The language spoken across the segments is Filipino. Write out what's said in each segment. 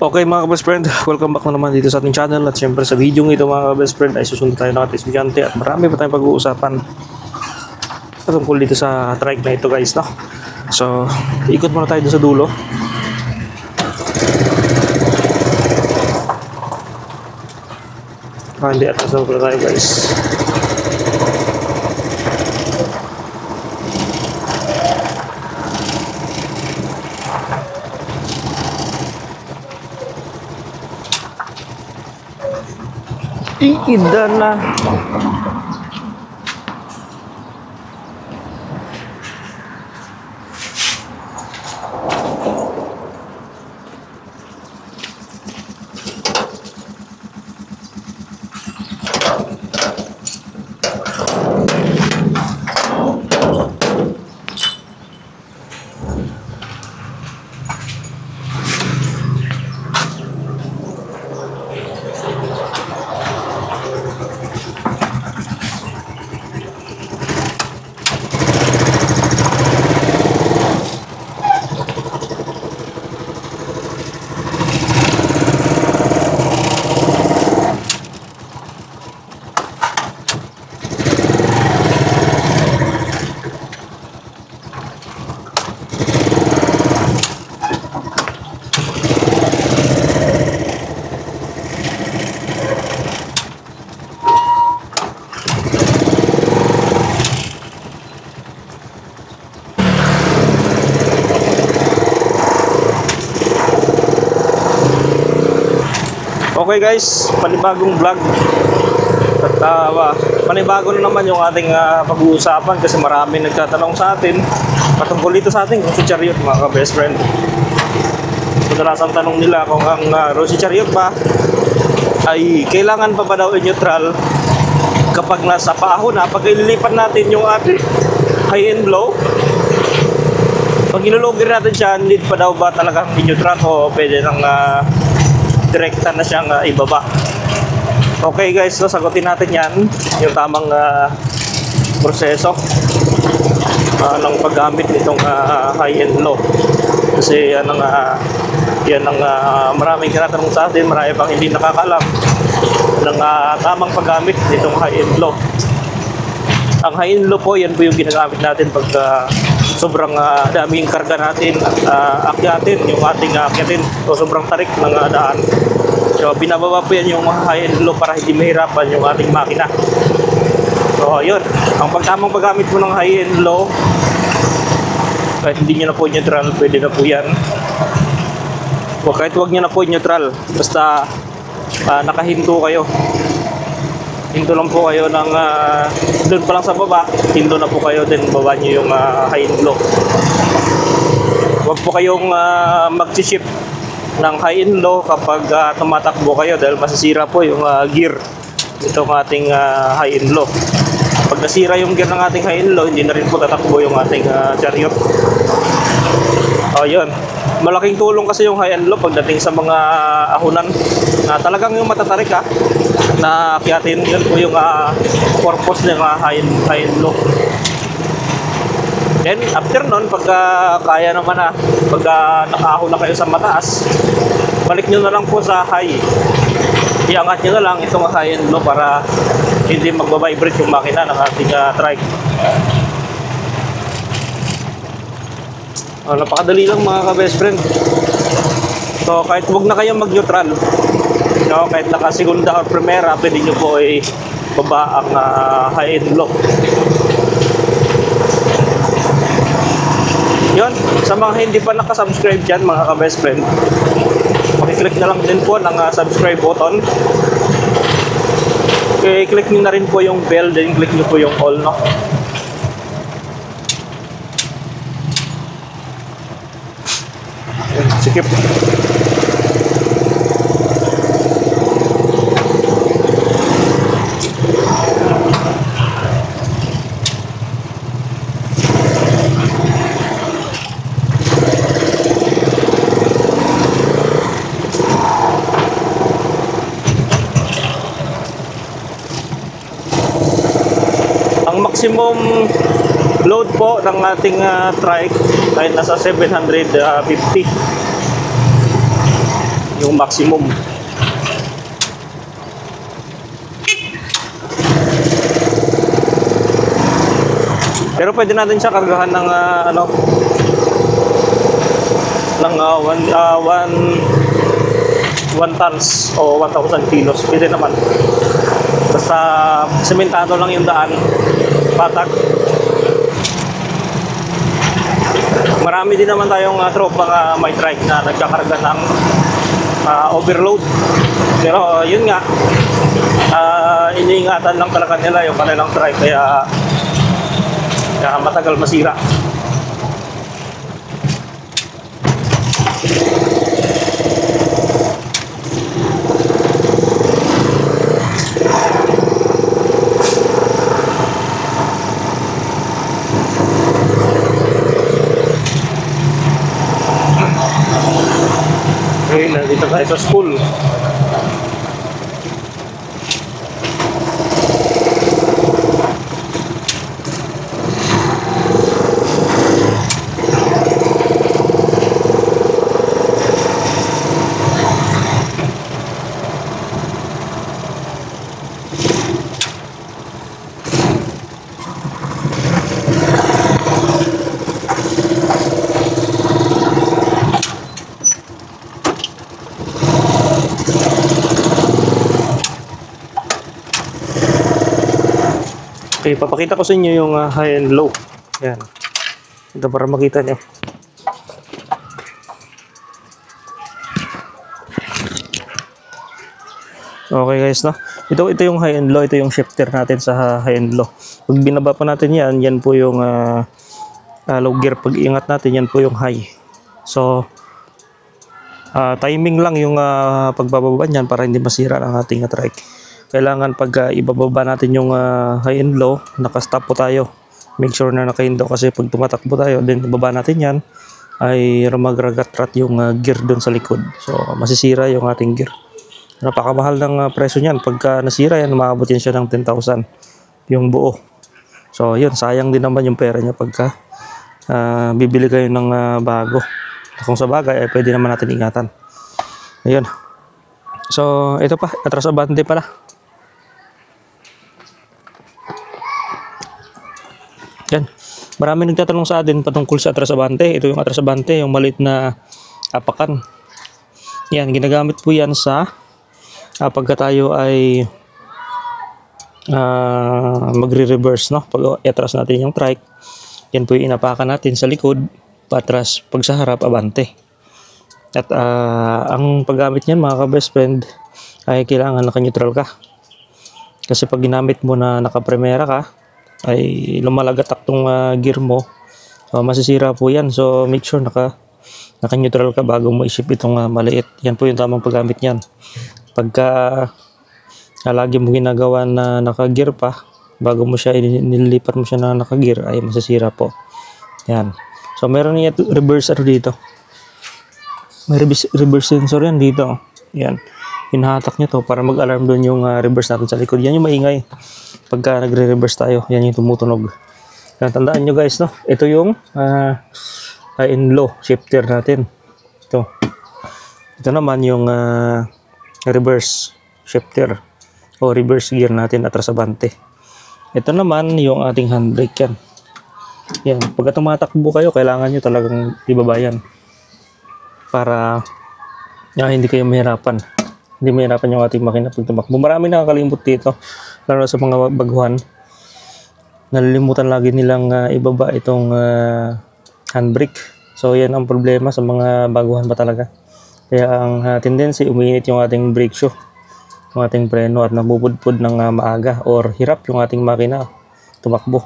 Okay mga ka-best friend, welcome back na naman dito sa ating channel. At syempre sa video ito mga ka-best friend ay susunod tayo ng ating estudyante at marami pa tayong pag-uusapan tungkol dito sa trike na ito guys, no? So, ikot muna tayo doon sa dulo. Hindi at nasa muna tayo guys. Iida na. Okay guys, panibagong vlog at panibago na naman yung ating pag-uusapan kasi marami nagtatanong sa atin patungkol dito sa ating Rosy Chariot mga ka-best friend. Madalasang tanong nila kung ang Rosy Chariot ba ay kailangan pa ba daw i-neutral kapag nasa paahon na, pag ililipan natin yung ating high and low, pag ilulogir natin siya, need pa daw ba talagang i-neutral o pwede nang direkta na siyang ibaba. Okay guys, so sagutin natin yan yung tamang proseso ng paggamit nitong high and low kasi yan ang maraming tinatanong sa atin, marami pang hindi nakakalam ng tamang paggamit nitong high and low. Ang high and low po, yan po yung ginagamit natin pag sobrang daming karga natin at akyatin yung ating akyatin o sobrang tarik ng daan. So binababa po yan yung high and low para hindi mahirapan yung ating makina. So yun, ang pagtamang paggamit mo ng high and low, kahit hindi nyo na po neutral, pwede na po yan. O kahit huwag nyo na po neutral, basta nakahinto kayo. Hinto lang po kayo ng doon pa lang sa baba, hinto na po kayo, then baba nyo yung high and low. Huwag po kayong mag-shift ng high and low kapag tumatakbo kayo dahil masisira po yung gear itong ating high and low. Pag nasira yung gear ng ating high and low, hindi na rin po tatakbo yung ating chariot. O yun, malaking tulong kasi yung high and low pagdating sa mga ahunan na talagang yung matatarik na akyatin. Yun po yung purpose ng high and low. Then after nun, pagka kaya naman pagka nakaahon na kayo sa mataas, balik nyo na lang po sa high. Iangat nyo na lang itong high and low para hindi magbabibrate yung makina ng ating trike. Napakadali lang mga ka-best friend. So kahit huwag na kayong mag-neutral, no, kahit naka-segunda or primera, pwede nyo po ay baba ang high and low. Yun, sa mga hindi pa nakasubscribe dyan mga ka-best friend, makiklik na lang din po ng subscribe button. Okay, click nyo na rin po yung bell, then click nyo po yung all, no? Sikip. Ang maximum load po ng ating trike ay nasa 750. yung maximum. Pero pwede natin siya kargahan ng ano, ng 1 tons o 1,000 kilos. Pwede naman. Basta sementado lang yung daan, patak. Marami din naman tayong tropa may trike na nagkakarga ng overload. Pero yun nga, iniingatan lang talaga nila yung kanilang trike, kaya matagal masira. Okay, nandito tayo sa school. Okay, papakita ko sa inyo yung high and low. Yan. Ito para makita nyo. Okay guys, no? Ito yung high and low. Ito yung shifter natin sa high and low. Pag binaba pa natin yan, yan po yung low gear. Pag iangat natin, yan po yung high. So, timing lang yung pagbababa niyan para hindi masira ang ating trike. Kailangan pag ibababa natin yung high and low, naka-stop po tayo. Make sure na naka-indo kasi pag tumatakbo tayo, then ibaba natin yan, ay magragatrat yung gear doon sa likod. So, masisira yung ating gear. Napakamahal ng presyo niyan. Pagka nasira yan, maabot yan siya ng 10,000 yung buo. So, yun, sayang din naman yung pera niya pagka bibili kayo ng bago. Kung sa bagay, ay pwede naman natin ingatan. Ayun. So, ito pa, atras abante pala. Yan. Marami nagtatanong sa atin patungkol sa atras abante. Ito yung atras abante, yung maliit na apakan. Yan, ginagamit po yan sa pagka tayo ay magre-reverse, no? Pag atras natin yung trike, yan po yung inapakan natin sa likod, patras, pag sa harap, abante. At ang paggamit niyan mga ka-best friend ay kailangan naka-neutral ka. Kasi pag ginamit mo na naka-primera ka, ay lumalagatak tong gear mo, masisira po yan. So make sure naka-neutral ka bago mo i-ship itong maliit. Yan po yung tamang paggamit niyan. Pagka lagi mo ginagawa na naka-gear pa, bago mo siya nililipat mo siya na naka-gear, ay masisira po. Yan. So meron niya reverse dito. May reverse sensor yan dito. Yan. Hinahatak nyo to para mag-alarm doon yung reverse natin sa likod. Yan yung maingay. Pagka nagre-reverse tayo, yan yung tumutunog. Kaya tandaan nyo guys, no? Ito yung high and low shifter natin. Ito naman yung reverse shifter o reverse gear natin atras abante. Ito naman yung ating handbrake yan. Yan. Pagka tumatakbo kayo, kailangan nyo talagang ibaba yan. Para hindi kayo mahirapan. Hindi mahirapan yung ating makina pag tumakbo. Marami nakakalimot dito, lalo sa mga baguhan. Nalilimutan lagi nilang ibaba itong handbrake. So yan ang problema sa mga baguhan pa talaga. Kaya ang tendency, umiinit yung ating brake shoe, yung ating preno, at nabubudpud ng maaga or hirap yung ating makina tumakbo.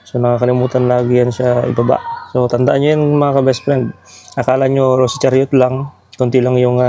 So nakakalimutan lagi yan siya ibaba. So tandaan nyo yan mga ka-best friend. Akala nyo Rosy Chariot lang, konti lang yung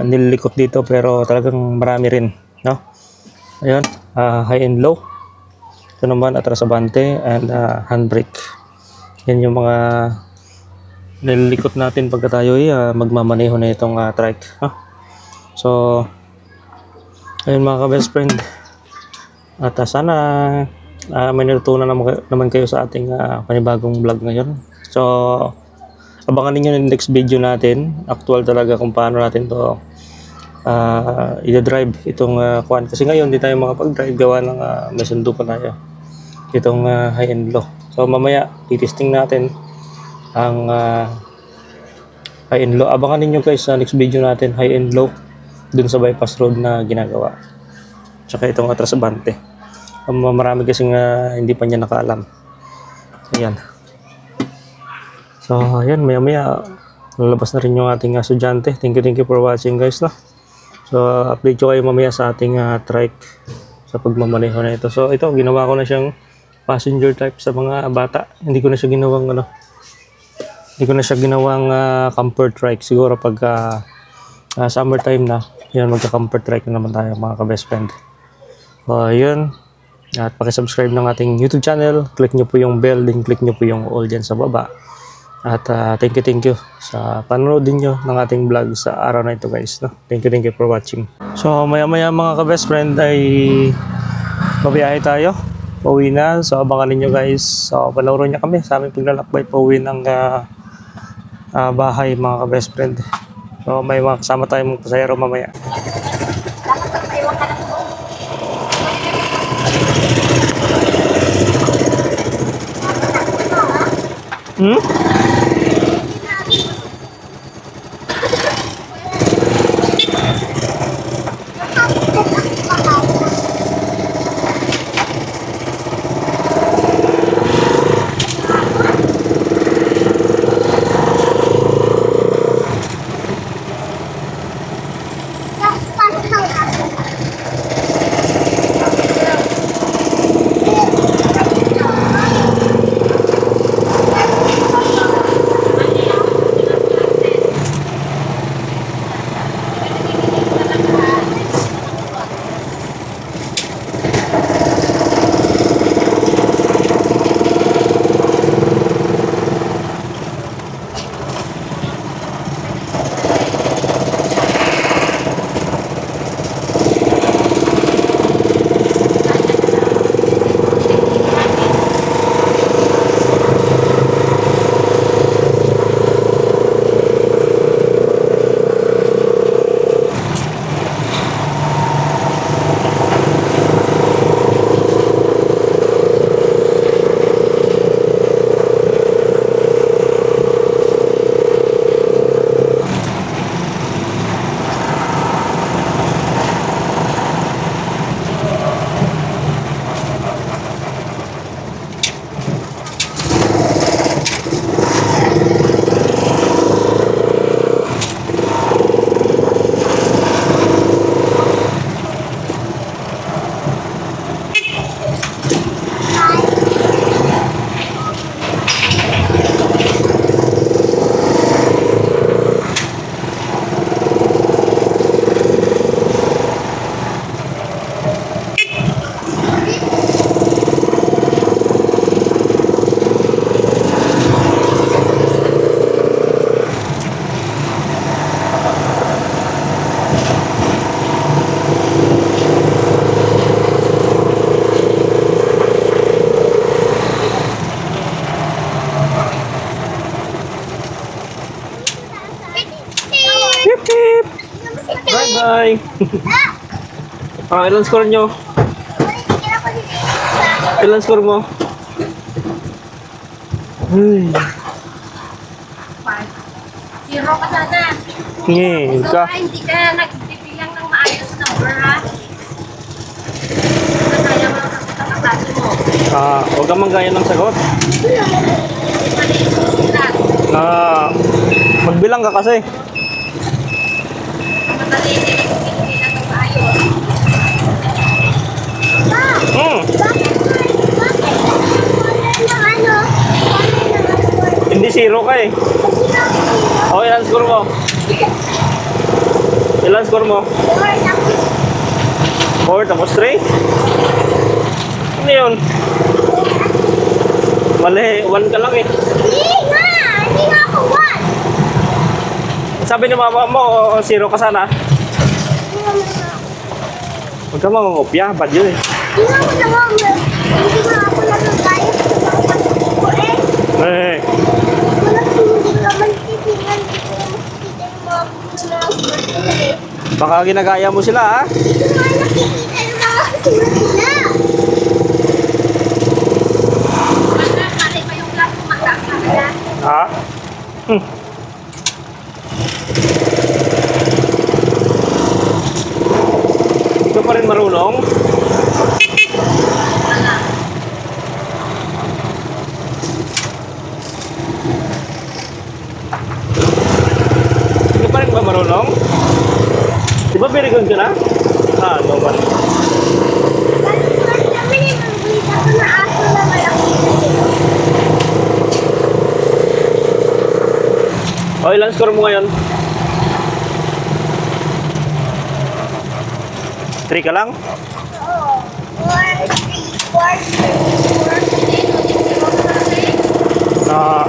nililikot dito, pero talagang marami rin, no? Ayun, high and low. Ito naman atras abante and handbrake. Yan yung mga nililikot natin pagka tayo magmamaneho na itong trike, no? So ayun mga ka-best friend, at sana may natutunan naman kayo sa ating panibagong vlog ngayon. So abangan niyo yung next video natin. Actual talaga kung paano natin to i-drive itong kuan. Kasi ngayon hindi tayo makapag-drive gawa ng may sundo pa tayo. Itong high and low. So mamaya titesting natin ang high and low. Abangan niyo guys sa next video natin, high and low dun sa bypass road na ginagawa. Tsaka itong atras abante. Marami kasing hindi pa niya nakaalam. Ayan. So ayan, maya maya lalabas na rin yung ating estudyante. Thank you for watching guys, no? So update ko kayo mamaya sa ating trike sa pagmamaneho na ito. So ito, ginawa ko na siyang passenger type sa mga bata. Hindi ko na siya ginawang camper trike. Siguro pag summertime na, yan, magka-camper trike na naman tayo mga ka-best friend. So yun, at pakisubscribe ng ating YouTube channel. Click nyo po yung bell, then click nyo po yung all dyan sa baba. At thank you sa panonood din nyo ng ating vlog sa araw na ito guys, no? Thank you for watching. So maya maya mga ka-best friend ay mabiyahe tayo, pauwi na. So abangan niyo guys, so panoorin niyo kami sa aming paglalakbay pauwi ng bahay mga ka-best friend. So may mga kasama tayong pasahero mamaya. Bye! Ilan score nyo? Ilan score mo? Zero ka sana. Hindi ka. Hindi ka nagbibilang ng maayos na bra. Kaya mo lang sa klase mo. Huwag kang manggaya ng sagot. Magbilang ka kasi. Madali din ang bibilang ng maayos. Hindi zero ka eh. Oh, ilan score mo? Ilan score mo? 4 tapos 3? Ano yun? Mali, 1 ka lang eh. Hindi nga ako 1. Sabi ni mama mo, 0 ka sana. Huwag ka mamangopya, bad yun eh. Hindi nga ako nangangopya. Hindi nga ako nagagaya sa mga ko eh. Eh. Wala hindi ka man Baka ginagaya mo sila, ha? Hindi ko nga nakikita yung mga kasura sila. Mali pa yung vlog ko magkakala. Ha? Hindi ka pa rin marunong? Hindi ka pa rin ba marunong? Di ba very good ka na? Ah, no man. Parang kami ni Mangwita ko na aso na malaki na dito. O, ilang score mo ngayon? 3 ka lang? Oo. 4, 3, 4, 4. Na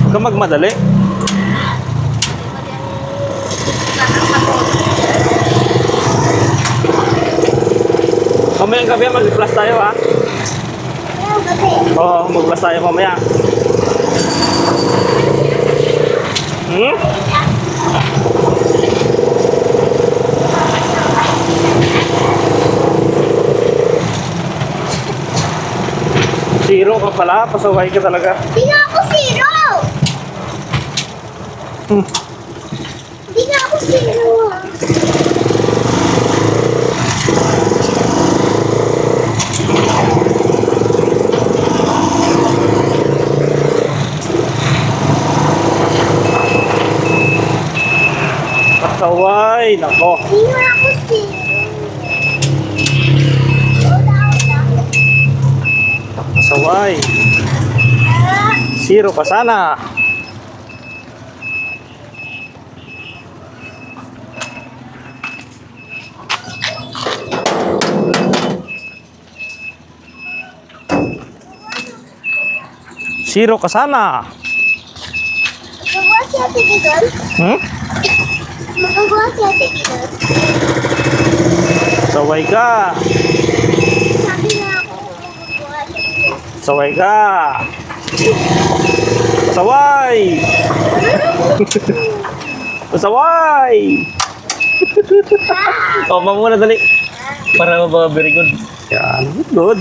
huwag ka magmadali. Mamayang gabi mag-plus tayo, ha? Ayun, gabi. Oo, mag-plus tayo mamaya. Hmm? Zero ka pala, pasaway ka talaga. Hindi nga ako zero! Hmm. Hindi nga ako zero. Pasaway, nako. Hindi nga ako zero. Wala. Pasaway. Ah, Zero ka sana. Zero ka sana. magagawa si Ate Digol? Hmm? Magagawa si Ate Digol? Saway ka. Sabi nga ako magagawa si Ate Digol. Saway ka. Pasaway. Pasaway. O, muna dali. Para mabawa very good. Yan, good.